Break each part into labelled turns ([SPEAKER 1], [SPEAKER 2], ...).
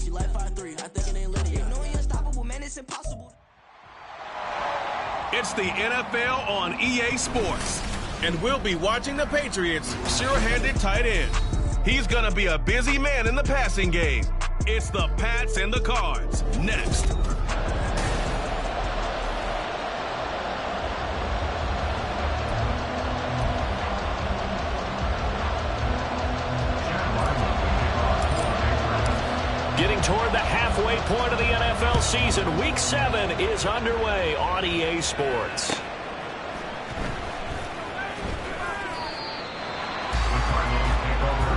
[SPEAKER 1] She like 5'3", I think it ain't little. You know he unstoppable, man, it's impossible.
[SPEAKER 2] It's the NFL on EA Sports, and we'll be watching the Patriots' sure-handed tight end. He's going to be a busy man in the passing game. It's the Pats and the Cards, next.
[SPEAKER 3] Getting toward the halfway point of the NFL season, Week 7 is underway on EA Sports.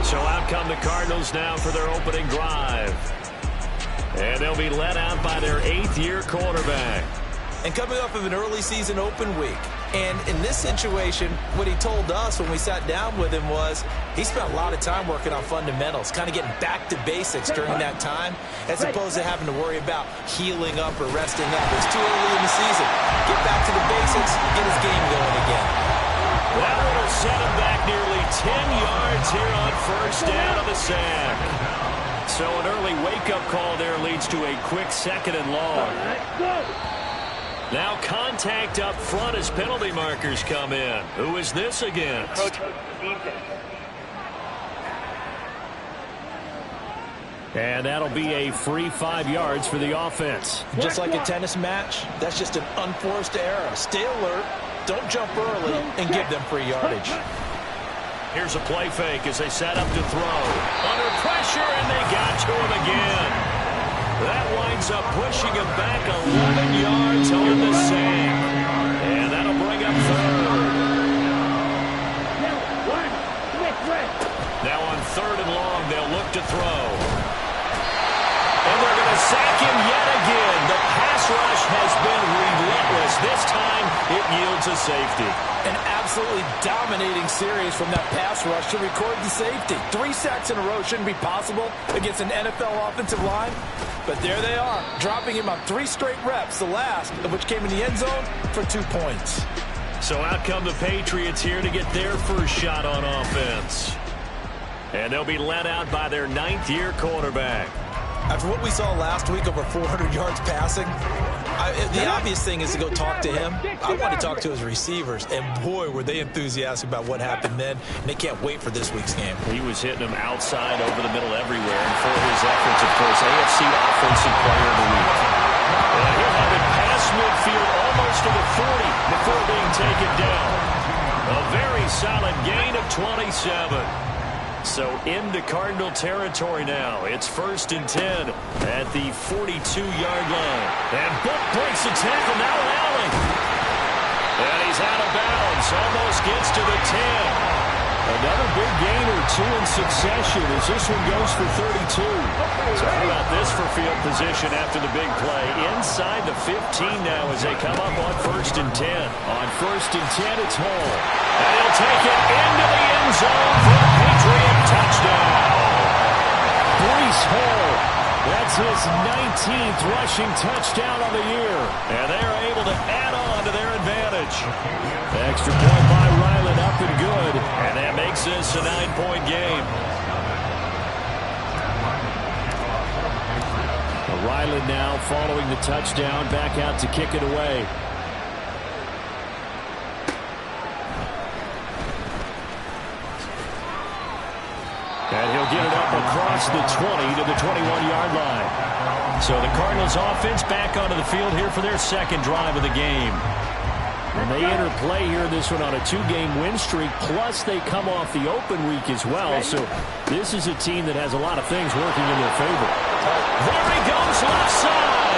[SPEAKER 3] So out come the Cardinals now for their opening drive. And they'll be led out by their 8th-year quarterback.
[SPEAKER 4] And coming off of an early season open week. And in this situation, what he told us when we sat down with him was he spent a lot of time working on fundamentals, kind of getting back to basics during that time, as opposed to having to worry about healing up or resting up. It's too early in the season. Get back to the basics, get his game going again.
[SPEAKER 3] That will set him back nearly 10 yards here on first down of the sack. So an early wake-up call there leads to a quick 2nd and long. Now contact up front as penalty markers come in. Who is this against? And that'll be a free 5 yards for the offense.
[SPEAKER 4] Just like a tennis match, that's just an unforced error. Stay alert, don't jump early, and give them free yardage.
[SPEAKER 3] Here's a play fake as they set up to throw. Under pressure, and they got to him again. That winds up pushing him back 11 yards on the sack. And that'll bring up 3rd. Now on 3rd and long, they'll look to throw. And they're going to sack him yet again. The pass rush has been relentless. This time, it yields a safety.
[SPEAKER 4] An absolutely dominating series from that pass rush to record the safety. 3 sacks in a row shouldn't be possible against an NFL offensive line. But there they are, dropping him on 3 straight reps, the last of which came in the end zone for 2 points.
[SPEAKER 3] So out come the Patriots here to get their first shot on offense. And they'll be led out by their 9th-year quarterback.
[SPEAKER 4] After what we saw last week, over 400 yards passing, the obvious thing is to go talk to him. I want to talk to his receivers, and boy, were they enthusiastic about what happened then, and they can't wait for this week's game.
[SPEAKER 3] He was hitting them outside, over the middle, everywhere, and for his efforts, of course, AFC Offensive Player of the Week. And he'll have it past midfield almost to the 40 before being taken down. A very solid gain of 27. So into Cardinal territory now. It's 1st and 10 at the 42-yard line. And Book breaks the tackle, now Allen. And he's out of bounds, almost gets to the 10. Another big gain or 2 in succession as this one goes for 32. So how about this for field position after the big play? Inside the 15 now as they come up on 1st and 10. On 1st and 10, it's Hall. And he'll take it into the end zone for a Patriot touchdown. Breece Hall, that's his 19th rushing touchdown of the year. And they're able to add on to their advantage. Extra point by Ryland, up and good. And that makes this a 9-point game. Ryland now following the touchdown, back out to kick it away. And he'll get it up across the 20 to the 21-yard line. So the Cardinals offense back onto the field here for their 2nd drive of the game. And they enter play here, this one on a 2-game win streak, plus they come off the open week as well. So this is a team that has a lot of things working in their favor. There he goes, left side.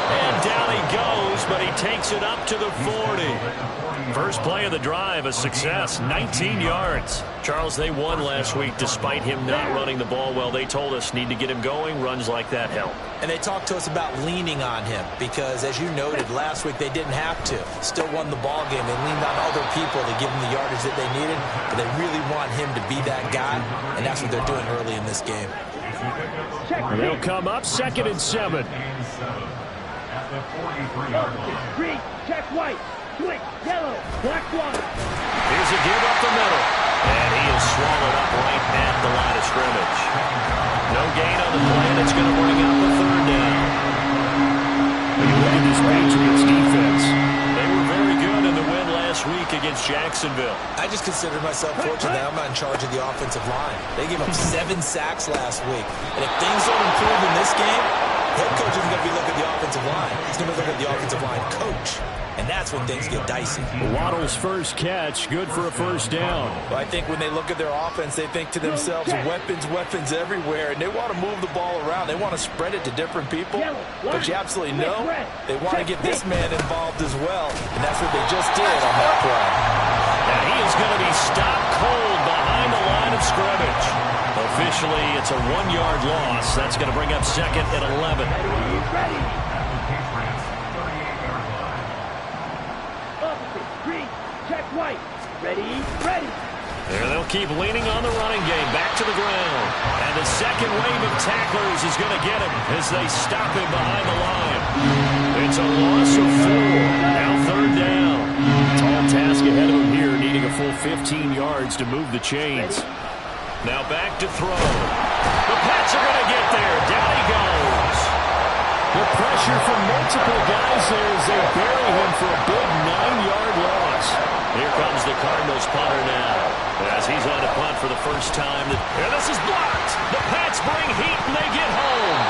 [SPEAKER 3] And down he goes, but he takes it up to the 40. First play of the drive, a success, 19 yards. Charles, they won last week despite him not running the ball well. They told us need to get him going. Runs like that help.
[SPEAKER 4] And they talked to us about leaning on him because, as you noted, last week they didn't have to. Still won the ball game. They leaned on other people to give them the yardage that they needed, but they really want him to be that guy, and that's what they're doing early in this game.
[SPEAKER 3] And they'll come up 2nd and 7.
[SPEAKER 5] Green, check white, switch, yellow, black one.
[SPEAKER 3] Here's a give up the middle. And he is swallowed up right at the line of scrimmage. No gain on the play, and it's going to bring up a third down. When you look at this Patriots defense, they were very good in the win last week against Jacksonville.
[SPEAKER 4] I just consider myself fortunate that I'm not in charge of the offensive line. They gave up 7 sacks last week. And if things don't improve in this game, head coach isn't going to be looking at the offensive line. He's going to be looking at the offensive line coach. And that's when things get dicey.
[SPEAKER 6] Waddle's first catch, good for a first down.
[SPEAKER 4] Well, I think when they look at their offense, they think to themselves, weapons, weapons everywhere. And they want to move the ball around. They want to spread it to different people. But you absolutely know they want to get this man involved as well. And that's what they just did on that play.
[SPEAKER 3] And he is going to be stopped cold behind the line of scrimmage. Officially, it's a 1-yard loss. That's going to bring up second and 11.
[SPEAKER 5] Ready. Check white. Ready.
[SPEAKER 3] There they'll keep leaning on the running game. Back to the ground. And the second wave of tacklers is going to get him as they stop him behind the line. It's a loss of 4. Now third down.
[SPEAKER 6] Tall task ahead of him here, needing a full 15 yards to move the chains.
[SPEAKER 3] Now back to throw. The Pats are going to get there. Down he goes.
[SPEAKER 6] The pressure from multiple guys there as they bury him for a big 9-yard loss.
[SPEAKER 3] Here comes the Cardinals punter now. As he's on to punt for the first time. And this is blocked. The Pats bring heat and they get home.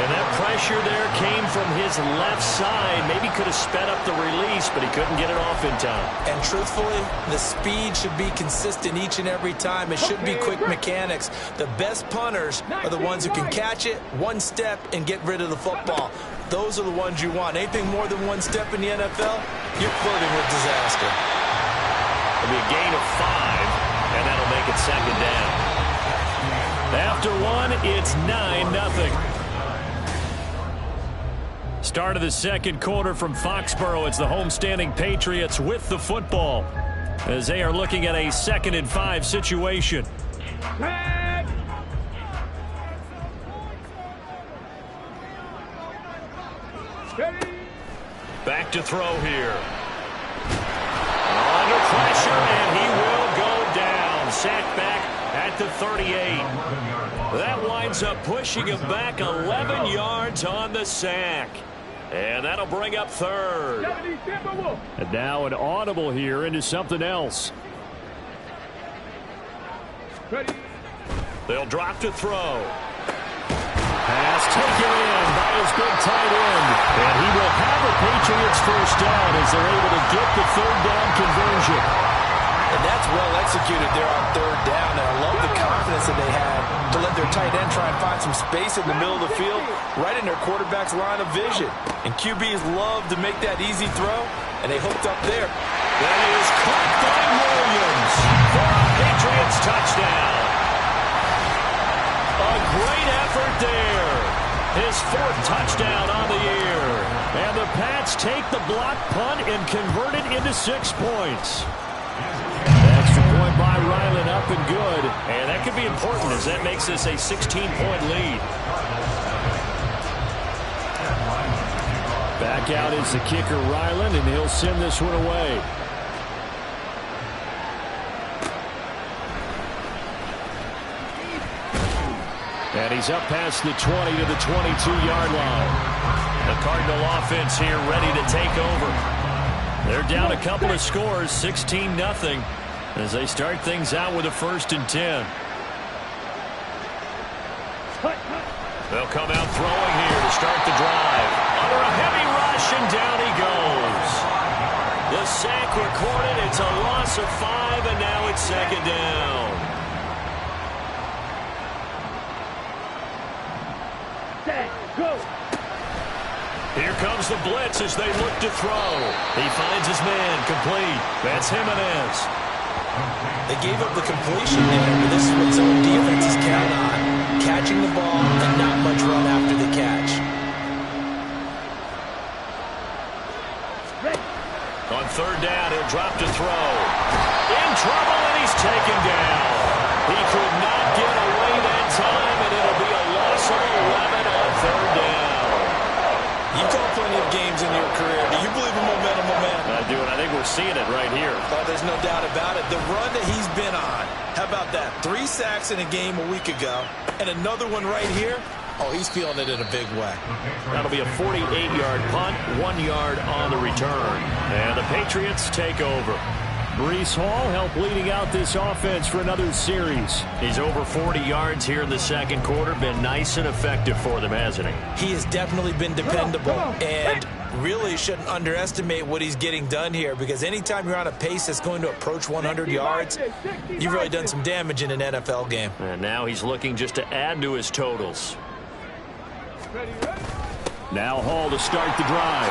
[SPEAKER 3] And that pressure there came from his left side. Maybe could have sped up the release, but he couldn't get it off in time.
[SPEAKER 4] And truthfully, the speed should be consistent each and every time. It should be quick mechanics. The best punters are the ones who can catch it, one step, and get rid of the football. Those are the ones you want. Anything more than one step in the NFL, you're flirting with disaster.
[SPEAKER 3] It'll be a gain of 5, and that'll make it second down.
[SPEAKER 6] After one, it's 9-0. Start of the second quarter from Foxborough. It's the homestanding Patriots with the football as they are looking at a 2nd and 5 situation.
[SPEAKER 3] Back to throw here. Under pressure, and he will go down. Sacked back at the 38. That winds up pushing him back 11 yards on the sack. And that'll bring up third.
[SPEAKER 6] And now an audible here into something else.
[SPEAKER 3] They'll drop to throw.
[SPEAKER 6] Pass taken in by his big tight end. And he will have a Patriots first down as they're able to get the third down conversion.
[SPEAKER 4] And that's well executed there on third down. And I love the confidence that they had to let their tight end try and find some space in the middle of the field, right in their quarterback's line of vision. And QBs love to make that easy throw, and they hooked up there.
[SPEAKER 3] That is caught by Williams for a Patriots touchdown. A great effort there. His 4th touchdown on the year.
[SPEAKER 6] And the Pats take the block punt and convert it into 6 points. Extra point by Ryland, up and good.
[SPEAKER 3] And that could be important as that makes this a 16-point lead.
[SPEAKER 6] Back out is the kicker, Ryland, and he'll send this one away. And he's up past the 20 to the 22-yard line.
[SPEAKER 3] The Cardinal offense here ready to take over.
[SPEAKER 6] They're down a couple of scores, 16-0, as they start things out with a 1st and 10.
[SPEAKER 3] They'll come out throwing here to start the drive. Under a heavy rush, and down he goes. The sack recorded. It's a loss of 5, and now it's second down.
[SPEAKER 5] Set, go.
[SPEAKER 3] Here comes the blitz as they look to throw. He finds his man, complete. That's Jimenez.
[SPEAKER 4] They gave up the completion there, but this is what zone defenses count on. Catching the ball and not much run after the catch.
[SPEAKER 3] On third down, he'll drop to throw. In trouble, and he's taken down. He could not get away that time, and it'll be a loss of 11 on third down.
[SPEAKER 4] You've called plenty of games in your career. Do you believe in momentum, man?
[SPEAKER 3] I doing. I think we're seeing it right here.
[SPEAKER 4] Oh, there's no doubt about it. The run that he's been on. How about that? 3 sacks in a game a week ago, and another one right here. Oh, he's feeling it in a big way.
[SPEAKER 3] That'll be a 48-yard punt, 1 yard on the return. And the Patriots take over.
[SPEAKER 6] Breece Hall helped leading out this offense for another series.
[SPEAKER 3] He's over 40 yards here in the second quarter. Been nice and effective for them, hasn't he?
[SPEAKER 4] He has definitely been dependable, and really shouldn't underestimate what he's getting done here, because anytime you're on a pace that's going to approach 100 yards, you've really done some damage in an NFL game.
[SPEAKER 3] And now he's looking just to add to his totals.
[SPEAKER 6] Now Hall to start the drive.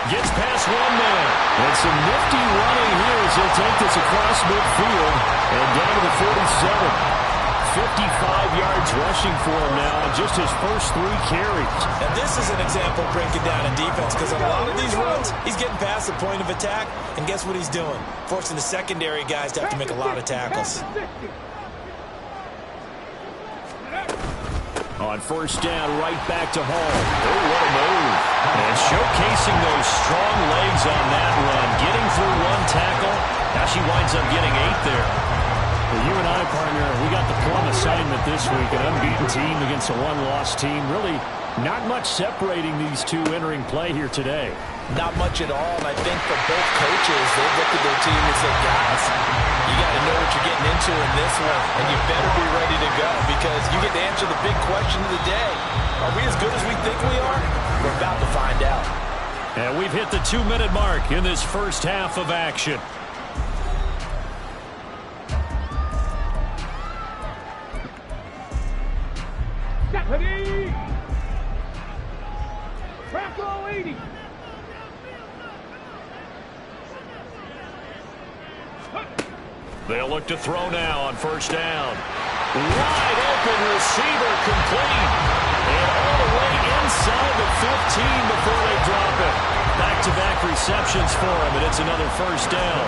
[SPEAKER 6] Gets past one man. And some nifty running here as he'll take this across midfield and down to the 47. 55 yards rushing for him now on just his first 3 carries.
[SPEAKER 4] And this is an example of breaking down in defense, because on a lot of these runs, he's getting past the point of attack, and guess what he's doing? Forcing the secondary guys to have to make a lot of tackles.
[SPEAKER 6] On first down, right back to Hall.
[SPEAKER 3] Oh, what a move. And showcasing those strong legs on that run. Getting through 1 tackle. Now she winds up getting 8 there.
[SPEAKER 6] Well, you and I, partner, we got the plum assignment this week. An unbeaten team against a 1-loss team. Really not much separating these two entering play here today.
[SPEAKER 4] Not much at all, and I think for both coaches, they've looked at their team and said, guys, you got to know what you're getting into in this one, and you better be ready to go, because you get to answer the big question of the day. Are we as good as we think we are? We're about to find out.
[SPEAKER 6] And we've hit the 2-minute mark in this first half of action.
[SPEAKER 5] Ready? Crackle 80.
[SPEAKER 3] They'll look to throw now on first down. Wide open receiver complete. And all the way inside the 15 before they drop it. Back-to-back receptions for him, and it's another first down.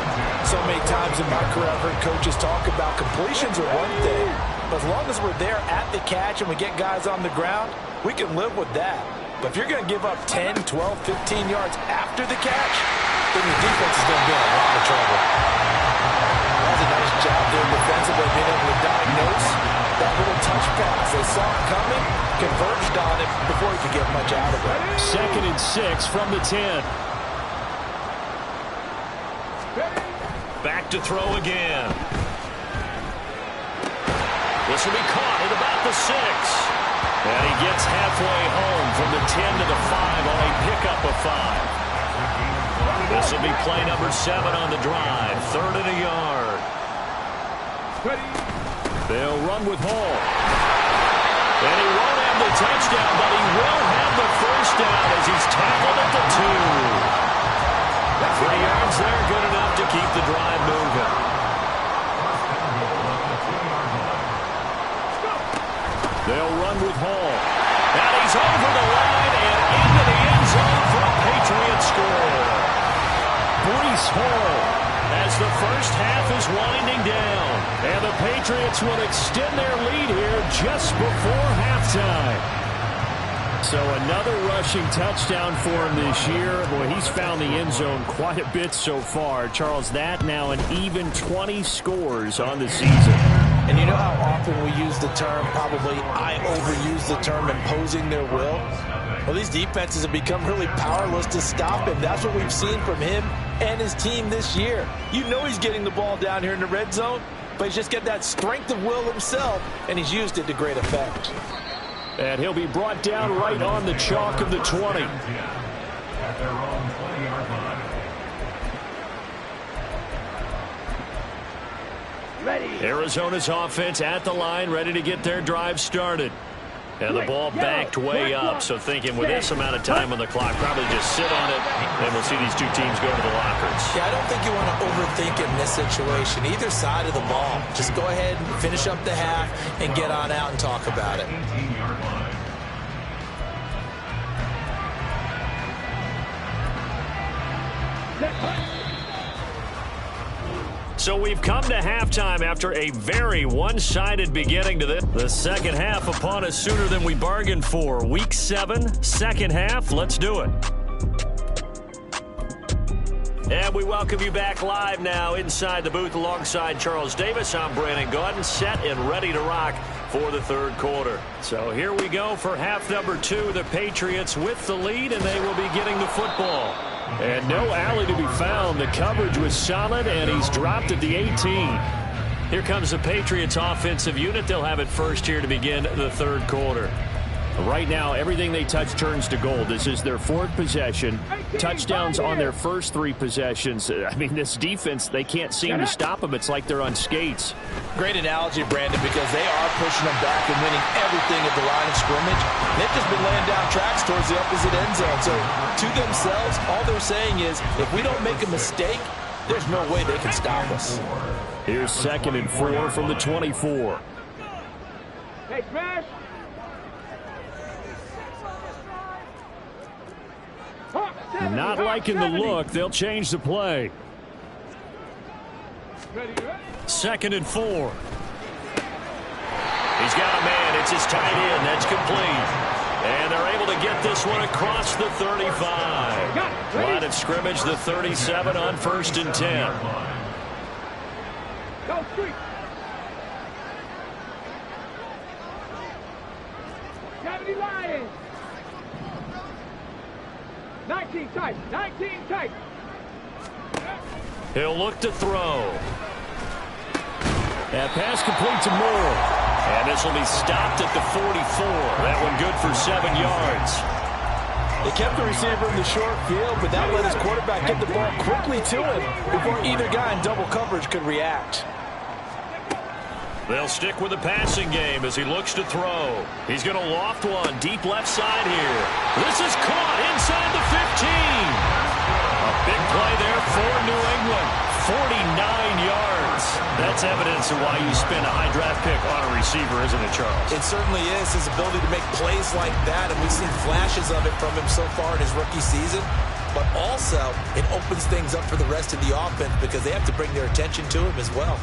[SPEAKER 4] So many times in my career I've heard coaches talk about completions are one thing, but as long as we're there at the catch and we get guys on the ground, we can live with that. But if you're going to give up 10, 12, 15 yards after the catch, then your defense is going to be in a lot of trouble. That's a nice job there defensively, being able to diagnose that little touch pass. They saw it coming, converged on it before he could get much out of it.
[SPEAKER 6] 2nd and 6 from the 10.
[SPEAKER 3] Back to throw again. This will be caught at about the 6. And he gets halfway home from the 10 to the 5 on a pickup of 5. This will be play number 7 on the drive. 3rd and a yard.
[SPEAKER 6] They'll run with Hall.
[SPEAKER 3] And he won't have the touchdown, but he will have the first down as he's tackled at the 2. 3 yards there, good enough to keep the drive moving.
[SPEAKER 6] They'll run with Hall.
[SPEAKER 3] And he's over the line and into the end zone for a Patriot score.
[SPEAKER 6] Breece Hall as the first half is winding down. And the Patriots will extend their lead here just before halftime. So another rushing touchdown for him this year. Boy, he's found the end zone quite a bit so far. Charles, that now an even 20 scores on the season.
[SPEAKER 4] And you know how often we use the term, probably I overuse the term, imposing their will? Well, these defenses have become really powerless to stop him. That's what we've seen from him and his team this year. You know he's getting the ball down here in the red zone, but he's just got that strength of will himself, and he's used it to great effect.
[SPEAKER 6] And he'll be brought down right on the chalk of the 20.
[SPEAKER 3] Arizona's offense at the line, ready to get their drive started. And the ball backed way up, so thinking with this amount of time on the clock, probably just sit on it, and we'll see these two teams go to the lockers.
[SPEAKER 4] Yeah, I don't think you want to overthink in this situation. Either side of the ball. Just go ahead and finish up the half and get on out and talk about it.
[SPEAKER 3] So we've come to halftime after a very one-sided beginning to this. The second half upon us sooner than we bargained for. Week 7, second half. Let's do it.
[SPEAKER 6] And we welcome you back live now inside the booth alongside Charles Davis. I'm Brandon Gaudin, set and ready to rock for the third quarter. So here we go for half number 2. The Patriots with the lead, and they will be getting the football. And no alley to be found. The coverage was solid, and he's dropped at the 18. Here comes the Patriots offensive unit. They'll have it first here to begin the third quarter. Right now, everything they touch turns to gold. This is their 4th possession. Touchdowns on their first 3 possessions. I mean, this defense, they can't seem to stop them. It's like they're on skates.
[SPEAKER 4] Great analogy, Brandon, because they are pushing them back and winning everything at the line of scrimmage. They've just been laying down tracks towards the opposite end zone. So to themselves, all they're saying is, if we don't make a mistake, there's no way they can stop us.
[SPEAKER 6] Here's 2nd and 4 from the 24.
[SPEAKER 5] Hey, smash!
[SPEAKER 6] Not liking the look. They'll change the play. 2nd and 4. He's got a man. It's his tight end. That's complete. And they're able to get this one across the 35. Line of scrimmage, the 37 on 1st and 10.
[SPEAKER 5] Go street! Cavity Lions! 19 tight, 19 tight.
[SPEAKER 6] He'll look to throw. That pass complete to Moore. And this will be stopped at the 44. That one good for 7 yards.
[SPEAKER 4] They kept the receiver in the short field, but that let his quarterback get the ball quickly to him before either guy in double coverage could react.
[SPEAKER 6] They'll stick with the passing game as he looks to throw. He's going to loft one deep left side here. This is caught inside the 15. A big play there for New England. 49 yards. That's evidence of why you spend a high draft pick on a receiver, isn't it, Charles?
[SPEAKER 4] It certainly is. His ability to make plays like that, and we've seen flashes of it from him so far in his rookie season. But also, it opens things up for the rest of the offense because they have to bring their attention to him as well.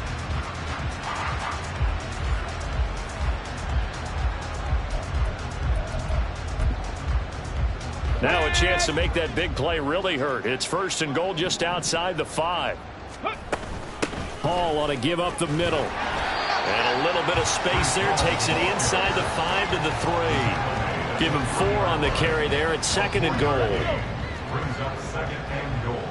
[SPEAKER 6] Now a chance to make that big play really hurt. It's 1st and goal just outside the 5. Hall ought to give up the middle. And a little bit of space there. Takes it inside the 5 to the 3. Give him 4 on the carry there at 2nd and goal.
[SPEAKER 7] Brings up 2nd and goal.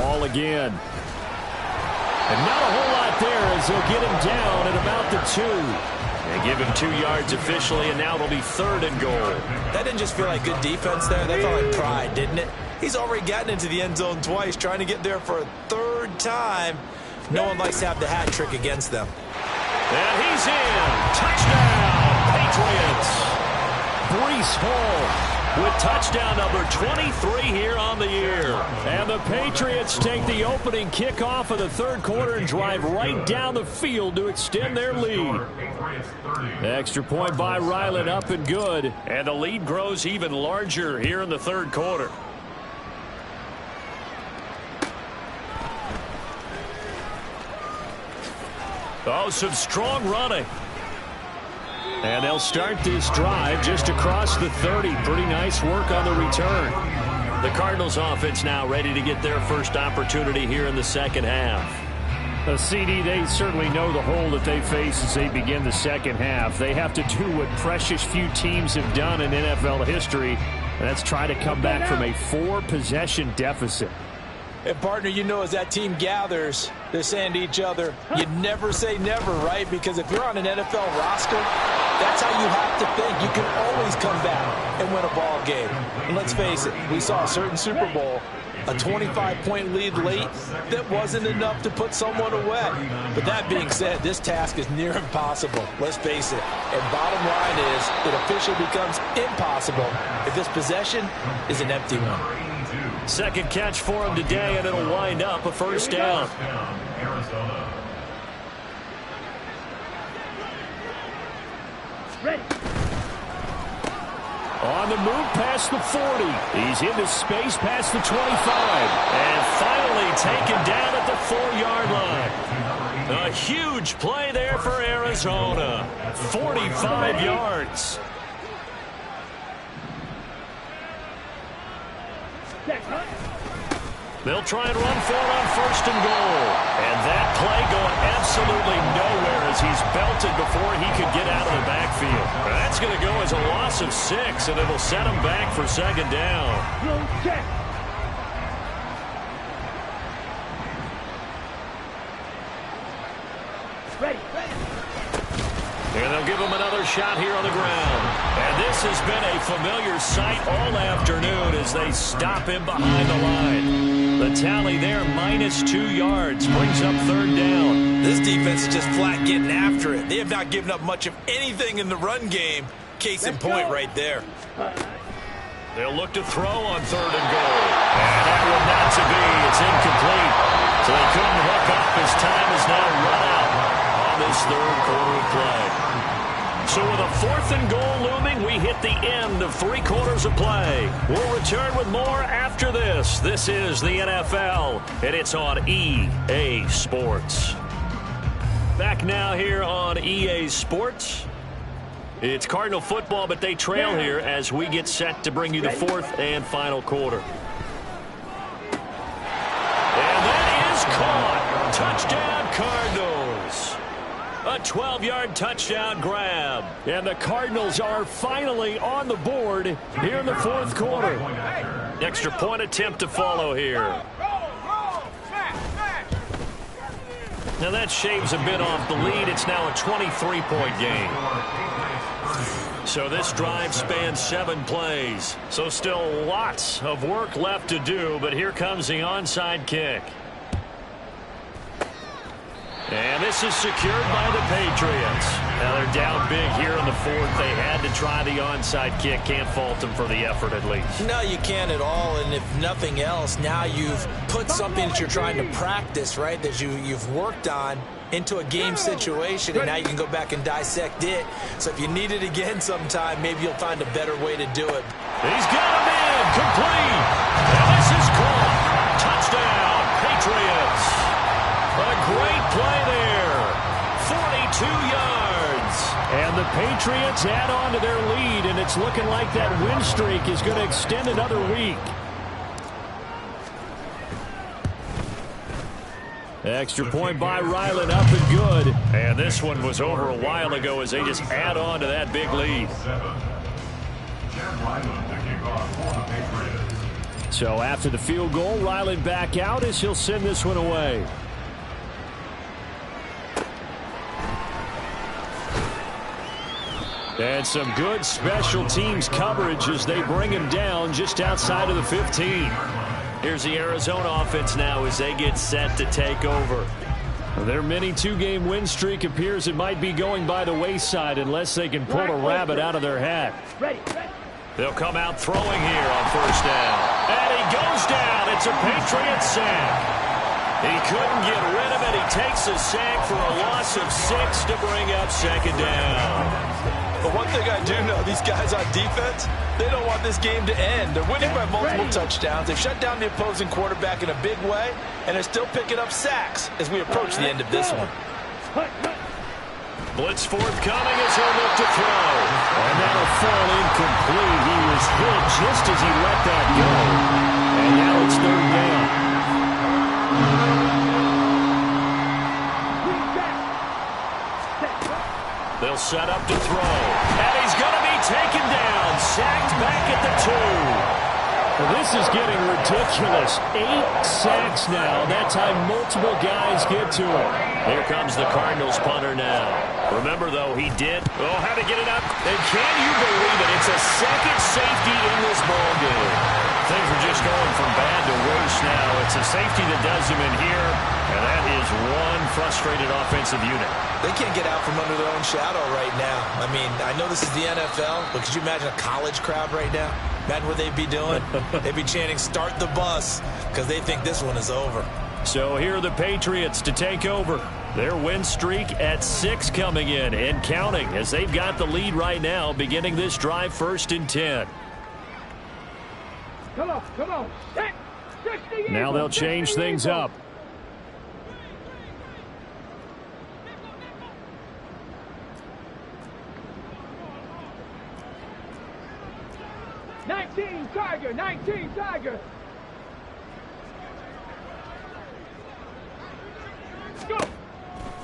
[SPEAKER 6] Hall again. And not a whole lot there as they'll get him down at about the 2. They give him 2 yards officially, and now it'll be 3rd and goal.
[SPEAKER 4] That didn't just feel like good defense there. That felt like pride, didn't it? He's already gotten into the end zone twice, trying to get there for a 3rd time. No one likes to have the hat trick against them.
[SPEAKER 6] And he's in. Touchdown, Patriots. Breece Hall with touchdown number 23 here on the year. And the Patriots take the opening kickoff of the third quarter and drive right down the field to extend their lead. Extra point by Ryland, up and good. And the lead grows even larger here in the third quarter. Oh, some strong running. And they'll start this drive just across the 30. Pretty nice work on the return. The Cardinals offense now ready to get their first opportunity here in the second half. CD, they certainly know the hole that they face as they begin the second half. They have to do what precious few teams have done in NFL history, and that's try to come back from a 4-possession deficit.
[SPEAKER 4] And, partner, you know, as that team gathers, they're saying to each other, you never say never, right? Because if you're on an NFL roster, that's how you have to think. You can always come back and win a ball game. And let's face it, we saw a certain Super Bowl, a 25-point lead late that wasn't enough to put someone away. But that being said, this task is near impossible. Let's face it. And bottom line is, it officially becomes impossible if this possession is an empty one.
[SPEAKER 6] Second catch for him today, and it'll wind up a first down.
[SPEAKER 5] Ready.
[SPEAKER 6] On the move past the 40. He's into space past the 25. And finally taken down at the 4-yard line. A huge play there for Arizona. 45 yards. They'll try and run for it on 1st and goal. And that play going absolutely nowhere as he's belted before he could get out of the backfield. That's going to go as a loss of 6, and it'll set him back for 2nd down.
[SPEAKER 5] Check. Ready.
[SPEAKER 6] And they'll give him another shot here on the ground. And this has been a familiar sight all afternoon as they stop him behind the line. The tally there, -2 yards, brings up 3rd down.
[SPEAKER 4] This defense is just flat getting after it. They have not given up much of anything in the run game. Case in point right there.
[SPEAKER 6] They'll look to throw on 3rd and goal. And that one not to be. It's incomplete. So they couldn't hook up as time is now run out on this 3rd quarter of play. So with a 4th and goal looming, we hit the end of 3 quarters of play. We'll return with more after this. This is the NFL, and it's on EA Sports. Back now here on EA Sports. It's Cardinal football, but they trail here as we get set to bring you the 4th and final quarter. And that is caught. Touchdown, Cardinals. A 12-yard touchdown grab. And the Cardinals are finally on the board here in the 4th quarter. Extra point attempt to follow here. Now that shaves a bit off the lead. It's now a 23-point game. So this drive spans 7 plays. So still lots of work left to do, but here comes the onside kick. And this is secured by the Patriots. Now they're down big here in the 4th. They had to try the onside kick. Can't fault them for the effort at least.
[SPEAKER 4] No, you can't at all. And if nothing else, now you've put something that you're trying to practice, right, that you've worked on into a game situation, and now you can go back and dissect it. So if you need it again sometime, maybe you'll find a better way to do it.
[SPEAKER 6] He's got him in. Complete. And this is caught. Touchdown, Patriots. A great play there. 42 yards. And the Patriots add on to their lead, and it's looking like that win streak is going to extend another week. Extra point by Ryland, up and good. And this one was over a while ago as they just add on to that big lead. So after the field goal, Ryland back out as he'll send this one away. And some good special teams coverage as they bring him down just outside of the 15. Here's the Arizona offense now as they get set to take over. Their mini 2-game win streak appears it might be going by the wayside unless they can pull a rabbit out of their hat. They'll come out throwing here on 1st down. And he goes down. It's a Patriot sack. He couldn't get rid of it. He takes a sack for a loss of 6 to bring up 2nd down.
[SPEAKER 4] But one thing I do know, these guys on defense, they don't want this game to end. They're winning by multiple touchdowns. They've shut down the opposing quarterback in a big way, and they're still picking up sacks as we approach the end of this one.
[SPEAKER 6] Blitz forthcoming as he'll look to throw. And that'll fall incomplete. He was hit just as he let that go. And now it's 3rd down. They'll set up to throw. And he's going to be taken down. Sacked back at the 2. Well, this is getting ridiculous. 8 sacks now. That time multiple guys get to him. Here comes the Cardinals punter now. Remember, though, he did. Oh, how to get it up. And can you believe it? It's a 2nd safety in this ballgame. Things are just going from bad to worse now. It's a safety that does him in here, and that is one frustrated offensive unit.
[SPEAKER 4] They can't get out from under their own shadow right now. I mean, I know this is the NFL, but could you imagine a college crowd right now? Imagine what they'd be doing. They'd be chanting, "Start the bus," because they think this one is over.
[SPEAKER 6] So here are the Patriots to take over. Their win streak at 6 coming in and counting as they've got the lead right now, beginning this drive 1st and 10.
[SPEAKER 5] Come on.
[SPEAKER 6] Now they'll change things up.
[SPEAKER 5] Tiger.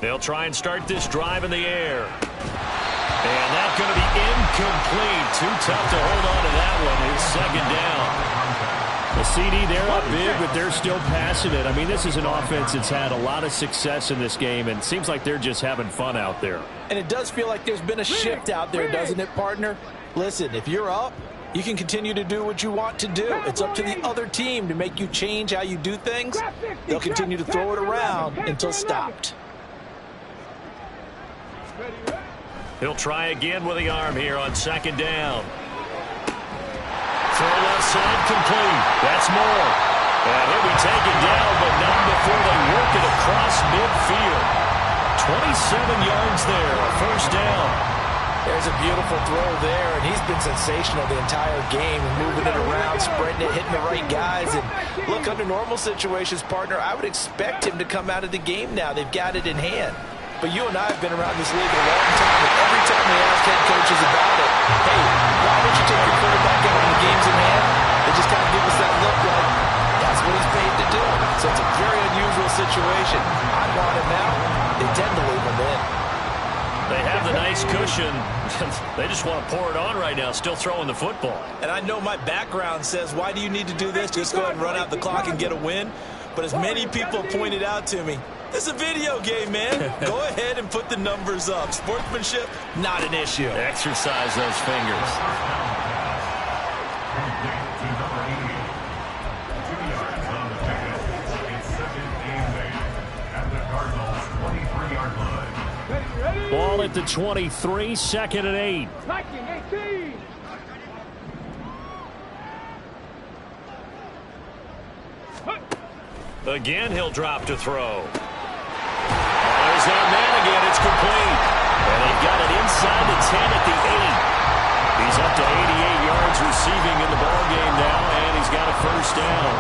[SPEAKER 6] They'll try and start this drive in the air. And that's going to be incomplete. Too tough to hold on to that one. It's second down. The CD, they're up big, but they're still passing it. I mean, this is an offense that's had a lot of success in this game, and it seems like they're just having fun out there.
[SPEAKER 4] And it does feel like there's been a shift out there, doesn't it, partner? Listen, if you're up, you can continue to do what you want to do. It's up to the other team to make you change how you do things. They'll continue to throw it around until stopped.
[SPEAKER 6] He'll try again with the arm here on second down. Throw left side complete. That's more. And he'll be taken down, but not before they work it across midfield. 27 yards there, a first down.
[SPEAKER 4] There's a beautiful throw there, and he's been sensational the entire game, moving it around, spreading it, hitting the right guys. And look, under normal situations, partner, I would expect him to come out of the game now. They've got it in hand. But you and I have been around this league a long time, and every time we ask head coaches about it, hey, why don't you take your quarterback out when the game's in hand? They just kind of give us that look like that's what he's paid to do. So it's a very unusual situation. I want him out. They tend to leave him in.
[SPEAKER 6] They have the nice cushion. They just want to pour it on right now, still throwing the football.
[SPEAKER 4] And I know my background says, why do you need to do this? Just go ahead and run out the clock and get a win. But as many people pointed out to me, this is a video game, man. Go ahead and put the numbers up. Sportsmanship, not an issue.
[SPEAKER 6] Exercise those fingers. Ball at the 23, second and 8.
[SPEAKER 5] 19-18.
[SPEAKER 6] Again, he'll drop to throw. There's that man again. It's complete. And they've got it inside the 10 at the 8. He's up to 88 yards receiving in the ballgame now, and he's got a first down.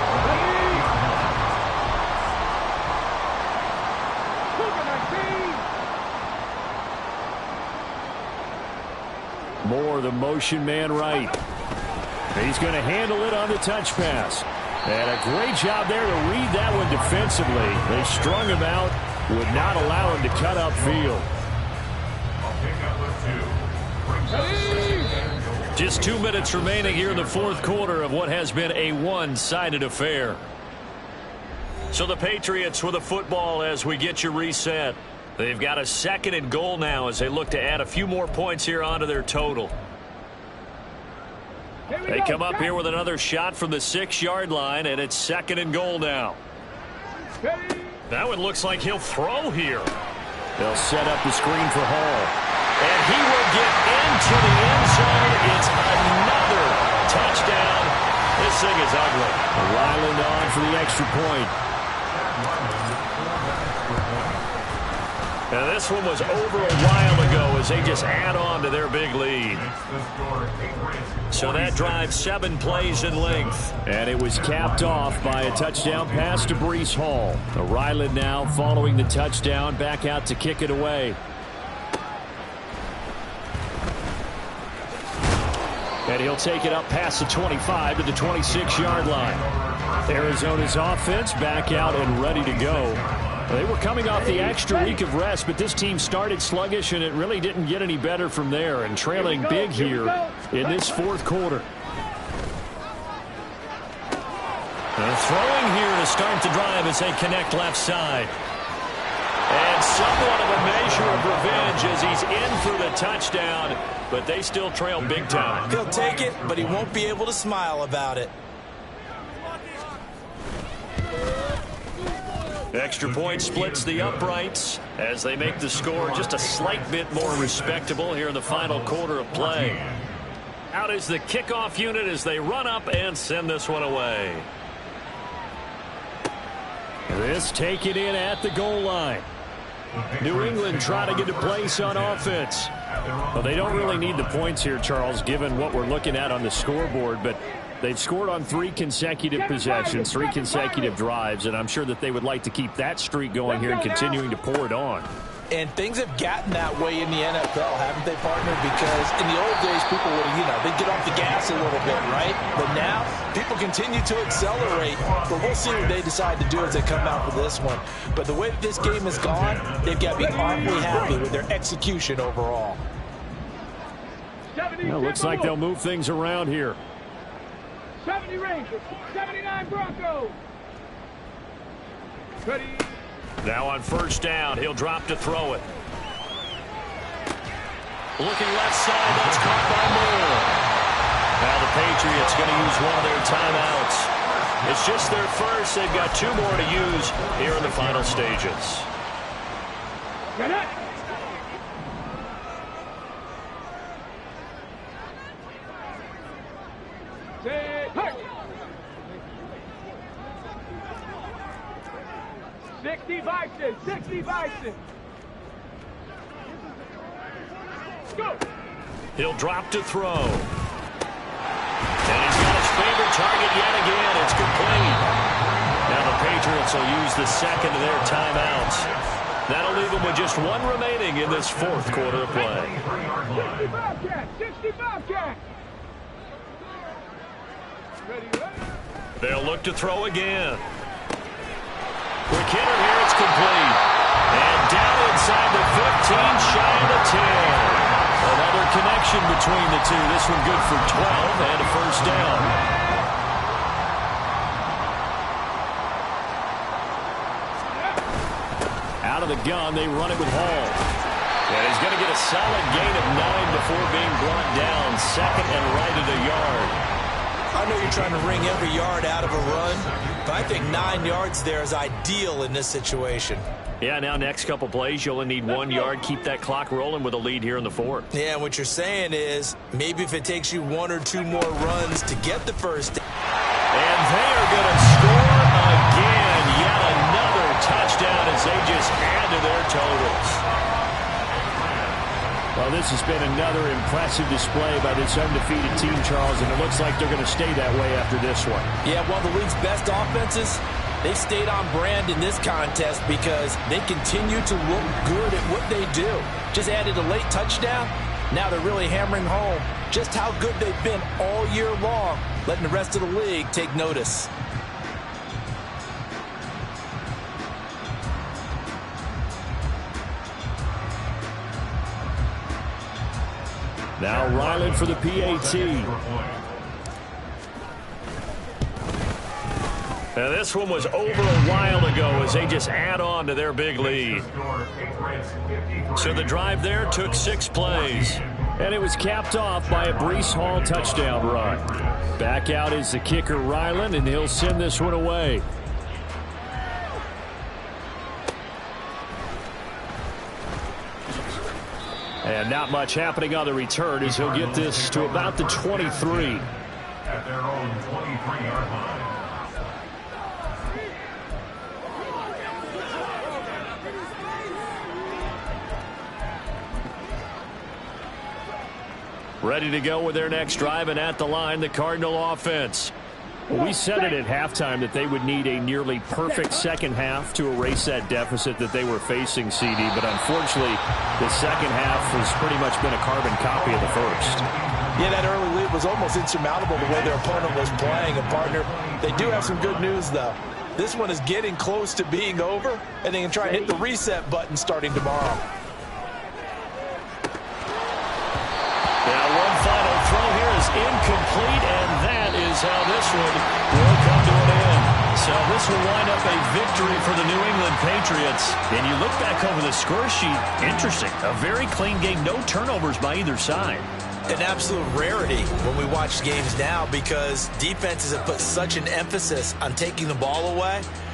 [SPEAKER 6] Moore, the motion man right. He's going to handle it on the touch pass. And a great job there to read that one defensively. They strung him out, would not allow him to cut upfield. Just 2 minutes remaining here in the fourth quarter of what has been a one-sided affair. So the Patriots with the football as we get you reset. They've got a second and goal now as they look to add a few more points here onto their total. They come up here with another shot from the 6-yard line, and it's second and goal now. That one looks like he'll throw here. They'll set up the screen for Hall. And he will get into the end zone. It's another touchdown. This thing is ugly. Ryland on for the extra point. Now this one was over a while ago as they just add on to their big lead. So that drive 7 plays in length. And it was capped off by a touchdown pass to Breece Hall. Ryland now following the touchdown back out to kick it away. And he'll take it up past the 25 to the 26-yard line. Arizona's offense back out and ready to go. They were coming off the extra week of rest, but this team started sluggish, and it really didn't get any better from there, and trailing big here in this fourth quarter. And throwing here to start the drive as they connect left side. And somewhat of a measure of revenge as he's in for the touchdown, but they still trail big time.
[SPEAKER 4] He'll take it, but he won't be able to smile about it.
[SPEAKER 6] Extra point splits the uprights as they make the score just a slight bit more respectable here in the final quarter of play. Out is the kickoff unit as they run up and send this one away. This taken in at the goal line. New England trying to get a place on offense. Well, they don't really need the points here, Charles, given what we're looking at on the scoreboard, but they've scored on 3 consecutive possessions, 3 consecutive drives, and I'm sure that they would like to keep that streak going here and continuing to pour it on.
[SPEAKER 4] And things have gotten that way in the NFL, haven't they, partner? Because in the old days, people would, they'd get off the gas a little bit, right? But now, people continue to accelerate. But we'll see what they decide to do as they come out for this one. But the way that this game has gone, they've got to be awfully happy with their execution overall.
[SPEAKER 6] Well, looks like they'll move things around here.
[SPEAKER 5] 70 Rangers, 79 Broncos. Ready.
[SPEAKER 6] Now on first down, he'll drop to throw it. Looking left side, that's caught by Moore. Now the Patriots going to use one of their timeouts. It's just their first. They've got 2 more to use here in the final stages.
[SPEAKER 5] Get it. Say, hey. 60 Bison, 60 Bison. Go.
[SPEAKER 6] He'll drop to throw. And he's got his favorite target yet again. It's complete. Now the Patriots will use the second of their timeouts. That'll leave them with just 1 remaining in this 4th quarter of play.
[SPEAKER 5] 60 Bobcats, 60 Bobcats. Ready, ready.
[SPEAKER 6] They'll look to throw again. Quick hitter here, it's complete. And down inside the 15, shy of the 10. Another connection between the two. This one good for 12 and a first down. Out of the gun, they run it with Hall. And he's going to get a solid gain of 9 before being brought down. Second and right at a yard.
[SPEAKER 4] I know you're trying to wring every yard out of a run, but I think 9 yards there is ideal in this situation.
[SPEAKER 6] Yeah, now next couple plays, you only need 1 yard. Keep that clock rolling with a lead here in the 4th.
[SPEAKER 4] Yeah, what you're saying is maybe if it takes you 1 or 2 more runs to get the first.
[SPEAKER 6] And they are going to score again. Yet another touchdown as they just add to their totals. Well, this has been another impressive display by this undefeated team, Charles, and it looks like they're going to stay that way after this one.
[SPEAKER 4] Yeah, one of the league's best offenses. They've stayed on brand in this contest because they continue to look good at what they do. Just added a late touchdown. Now they're really hammering home just how good they've been all year long, letting the rest of the league take notice.
[SPEAKER 6] Now Ryland for the PAT. Now this one was over a while ago as they just add on to their big lead. So the drive there took 6 plays. And it was capped off by a Breece Hall touchdown run. Back out is the kicker Ryland, and he'll send this one away. And not much happening on the return as he'll get this to about the 23.
[SPEAKER 7] At their own 23-yard line.
[SPEAKER 6] Ready to go with their next drive, and at the line, the Cardinal offense. Well, we said it at halftime that they would need a nearly perfect second half to erase that deficit that they were facing, CD. But unfortunately, the second half has pretty much been a carbon copy of the first.
[SPEAKER 4] Yeah, that early lead was almost insurmountable the way their opponent was playing. And, partner, they do have some good news, though. This one is getting close to being over, and they can try and hit the reset button starting tomorrow.
[SPEAKER 6] Now, one final throw here is incomplete, and that is how this one will come to an end. So this will wind up a victory for the New England Patriots. And you look back over the score sheet, interesting. A very clean game, no turnovers by either side.
[SPEAKER 4] An absolute rarity when we watch games now because defenses have put such an emphasis on taking the ball away.